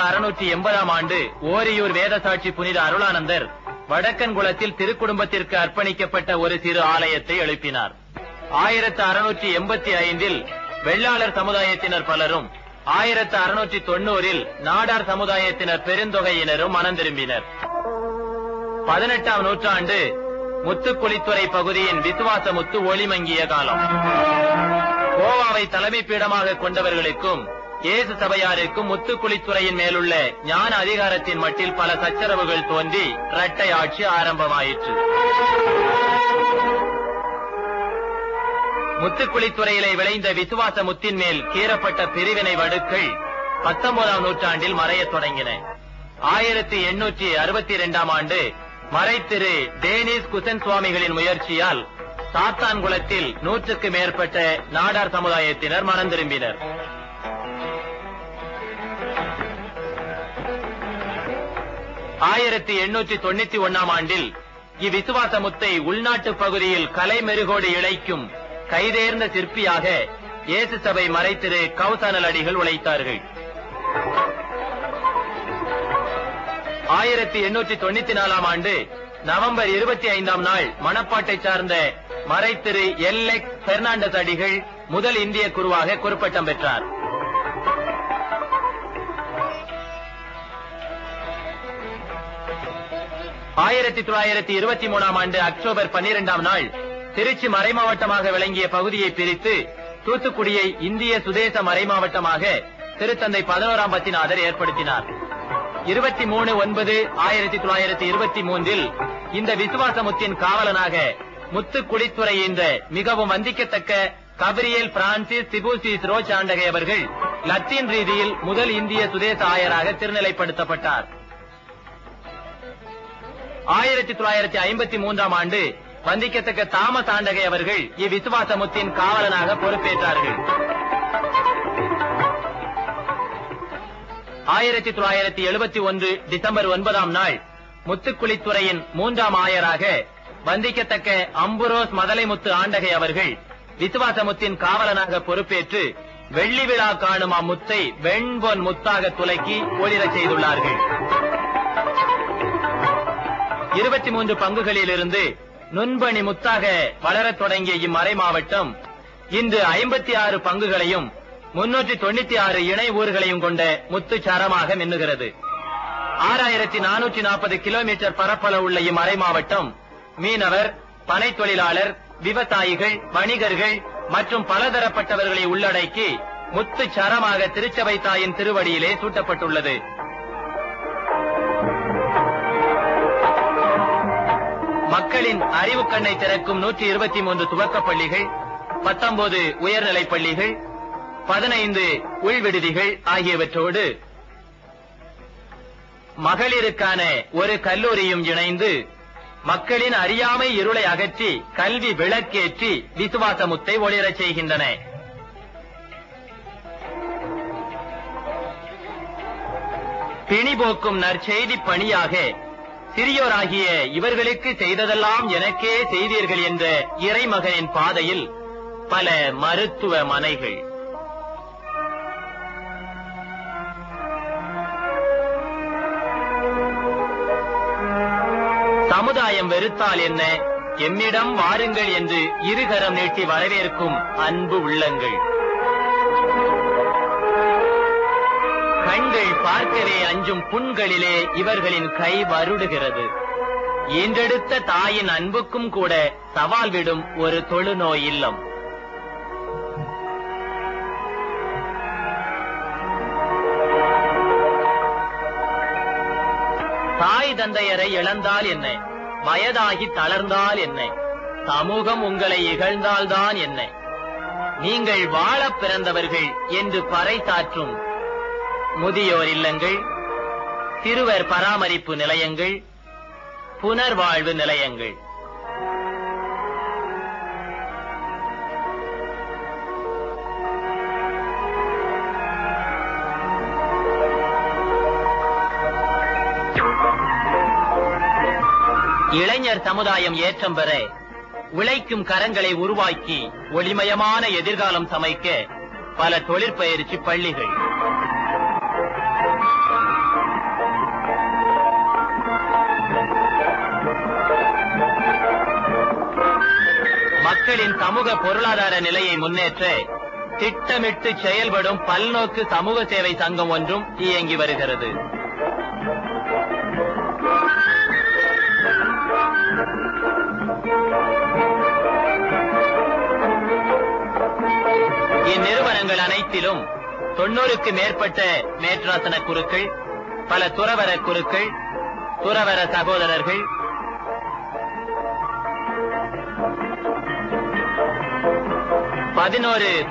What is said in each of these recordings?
680ஆம் ஆண்டு ஓரியூர் வேதசாட்சி புனித அருளானந்தர் வடக்கன்குளத்தில் திருக்குடும்பத்திற்கு அர்ப்பணிக்கப்பட்ட ஒரு சிறு ஆலயத்தை எழுப்பினார். 1685இல் வெள்ளாளர் சமுதாயத்தினர் பலரும் 1690இல் நாடார் சமுதாயத்தினர் பெருந்தொகையினரும் மனம் திரும்பினர். 18ஆம் நூற்றாண்டு முத்துக்குளித்துறை பகுதியின் விசுவாச முத்து ஒளிமங்கிய காலம். கோவாவை தலைமை பீடமாக கொண்டவர்களுக்கும் இயேசு சபையாருக்கும் முத்துக்குளித்துறையின் மேலுள்ள ஞான அதிகாரத்தின் மட்டில் பல சச்சரவுகள் தோன்றி இரட்டை ஆட்சி ஆரம்பமாயிற்று. முத்துக்குளித்துறையிலே விளைந்த விசுவாச முத்தின் மேல் கீறப்பட்ட பிரிவினை வடுக்கள் 19ஆம் நூற்றாண்டில் மறையத் தொடங்கின. 1862ஆம் ஆண்டு மறைத்திரு டேனிஸ் குசன் சுவாமிகளின் முயற்சியால் சாத்தான்குளத்தில் 100க்கு மேற்பட்ட நாடார் சமுதாயத்தினர் மனம் திரும்பினர். 1891ஆம் ஆண்டில் இவ்விசுவாச முத்தை உள்நாட்டு பகுதியில் கலை மெருகோடு இழைக்கும் கைதேர்ந்த சிற்பியாக இயேசு சபை மறைத்திரு கௌசானல் அடிகள் உழைத்தார்கள். 1894ஆம் ஆண்டு நவம்பர் 25ஆம் நாள் மணப்பாட்டை சார்ந்த மறைத்திரு எல்எக்ஸ் பெர்னாண்டஸ் அடிகள் முதல் இந்திய குருவாக குறிப்பட்டம் பெற்றார். 1923ஆம் ஆண்டு அக்டோபர் 12ஆம் நாள் திருச்சி மறைமாவட்டமாக விளங்கிய பகுதியை பிரித்து தூத்துக்குடியை இந்திய சுதேச மறைமாவட்டமாக திருத்தந்தை 11ஆம் பத்திநாதர் ஏற்படுத்தினார். 23/9/1923இல் இந்த விசுவாசமுத்தின் காவலனாக முத்துக்குளித்துறை என்ற மிகவும் வந்திக்கத்தக்க கபிரியல் பிரான்சிஸ் திபூசிஸ் ரோச் ஆண்டகை அவர்கள் லத்தீன் ரீதியில் முதல் இந்திய சுதேச ஆயராக திருநிலைப்படுத்தப்பட்டார். 1953ஆம் ஆண்டு வந்திக்கத்தக்க தாமஸ் ஆண்டகை அவர்கள் இவ்விசுவாசமுத்தின் காவலனாக பொறுப்பேற்றார்கள். 1971 டிசம்பர் 9ஆம் நாள் முத்துக்குளித்துறையின் 3ஆம் ஆயராக வந்திக்கத்தக்க அம்புரோஸ் மதலைமுத்து ஆண்டகை அவர்கள் விசுவாசமுத்தின் காவலனாக பொறுப்பேற்று வெள்ளி விழா காணும் அம்முத்தை வெண்பொன் முத்தாக துலக்கி ஒளிரச் செய்துள்ளார்கள். 23 பங்குகளிலிருந்து நுண்பணி முத்தாக வளரத் தொடங்கிய இம்மறை மாவட்டம் இன்று 56 பங்குகளையும் 396 இணை ஊர்களையும் கொண்ட முத்து சரமாக மின்னுகிறது. 6440 கிலோமீட்டர் பரப்பளவுள்ள இம்மறை மாவட்டம் மீனவர், பனை தொழிலாளர், விவசாயிகள், வணிகர்கள் மற்றும் பலதரப்பட்டவர்களை உள்ளடக்கி முத்து சரமாக திருச்சபை தாயின் திருவடியிலே சூட்டப்பட்டுள்ளது. மக்களின் அறிவு கண்ணை திறக்கும் 123 துவக்கப் பள்ளிகள், 19 உயர்நிலைப் பள்ளிகள், 15 உள்விடுதிகள் ஆகியவற்றோடு மகளிருக்கான ஒரு கல்லூரியும் இணைந்து மக்களின் அறியாமை இருளை அகற்றி கல்வி விளக்கேற்றி விசுவாசமுத்தை ஒளிரச் செய்கின்றன. பிணிபோக்கும் நற்செய்தி பணியாக சிறியோராகிய இவர்களுக்கு செய்ததெல்லாம் எனக்கே செய்தீர்கள் என்ற இறைமகனின் பாதையில் பல மருத்துவமனைகள், சமுதாயம் வெறுத்தால் என்ன, எம்மிடம் வாருங்கள் என்று இருகரம் நீட்டி வரவேற்கும் அன்பு உள்ளங்கள், கண்கள் பார்க்கவே அஞ்சும் புண்களிலே இவர்களின் கை வருடுகிறது. ஈன்றெடுத்த தாயின் அன்புக்கும் கூட சவால் விடும் ஒரு தொழுநோய் இல்லம். தாய் தந்தையரை இழந்தால் என்ன, வயதாகி தளர்ந்தால் என்ன, சமூகம் உங்களை இகழ்ந்தால்தான் என்ன, நீங்கள் வாழப் பிறந்தவர்கள் என்று பறைசாற்றும் முதியோர் இல்லங்கள், சிறுவர் பராமரிப்பு நிலையங்கள், புனர்வாழ்வு நிலையங்கள், இளைஞர் சமுதாயம் ஏற்றம் பெற உழைக்கும் கரங்களை உருவாக்கி ஒளிமயமான எதிர்காலம் சமைக்க பல தொழிற்பயிற்சி பள்ளிகள், மக்களின் சமூக பொருளாதார நிலையை முன்னேற்ற திட்டமிட்டு செயல்படும் பல்நோக்கு சமூக சேவை சங்கம் ஒன்றும் இயங்கி வருகிறது. இந்நிறுவனங்கள் அனைத்திலும் 90க்கு மேற்பட்ட மேற்றாசன குருக்கள், பல துறவர குருக்கள், துறவர சகோதரர்கள்,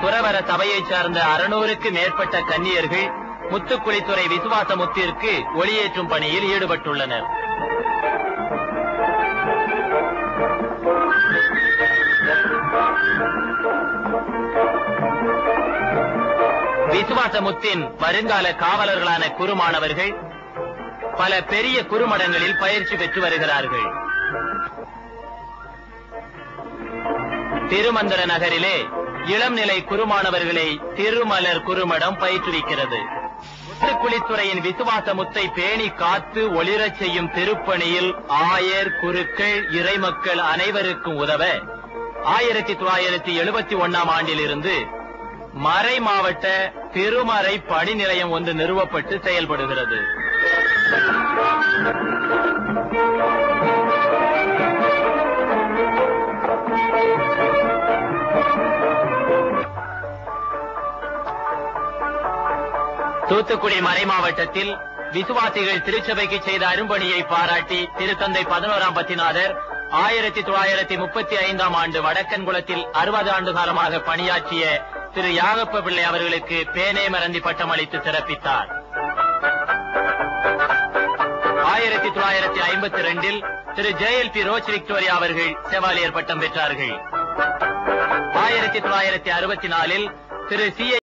துறவர சபையைச் சார்ந்த 600க்கு மேற்பட்ட கன்னியர்கள் முத்துக்குளித்துறை விசுவாச முத்திற்கு ஒளியேற்றும் பணியில் ஈடுபட்டுள்ளனர். விசுவாசமுத்தின் வருங்கால காவலர்களான குருமானவர்கள் பல பெரிய குருமடங்களில் பயிற்சி பெற்று வருகிறார்கள். திருமந்திர நகரிலே இளம்நிலை குருமானவர்களை திருமலர் குருமடம் பயிற்றுவிக்கிறது. முத்துக்குளித்துறையின் விசுவாசமுத்தை பேணி காத்து ஒளிரச் செய்யும் திருப்பணியில் ஆயர், குருக்கள், இறைமக்கள் அனைவருக்கும் உதவ 1971ஆம் ஆண்டிலிருந்து மறை மாவட்ட திருமறை பணி நிலையம் ஒன்று நிறுவப்பட்டு செயல்படுகிறது. தூத்துக்குடி மறை மாவட்டத்தில் விசுவாசிகள் திருச்சபைக்கு செய்த அரும்பணியை பாராட்டி திருத்தந்தை 11ஆம் பத்திநாதர் 1935ஆம் ஆண்டு வடக்கன்குளத்தில் 60 ஆண்டு காலமாக பணியாற்றிய திரு யாகப்ப பிள்ளை அவர்களுக்கு பேனே மரந்தி பட்டம் அளித்து சிறப்பித்தார். 1952இல் திரு JLP ரோச் விக்டோரியா அவர்கள் செவாலியர் பட்டம் பெற்றார்கள். 1964இல் திரு C.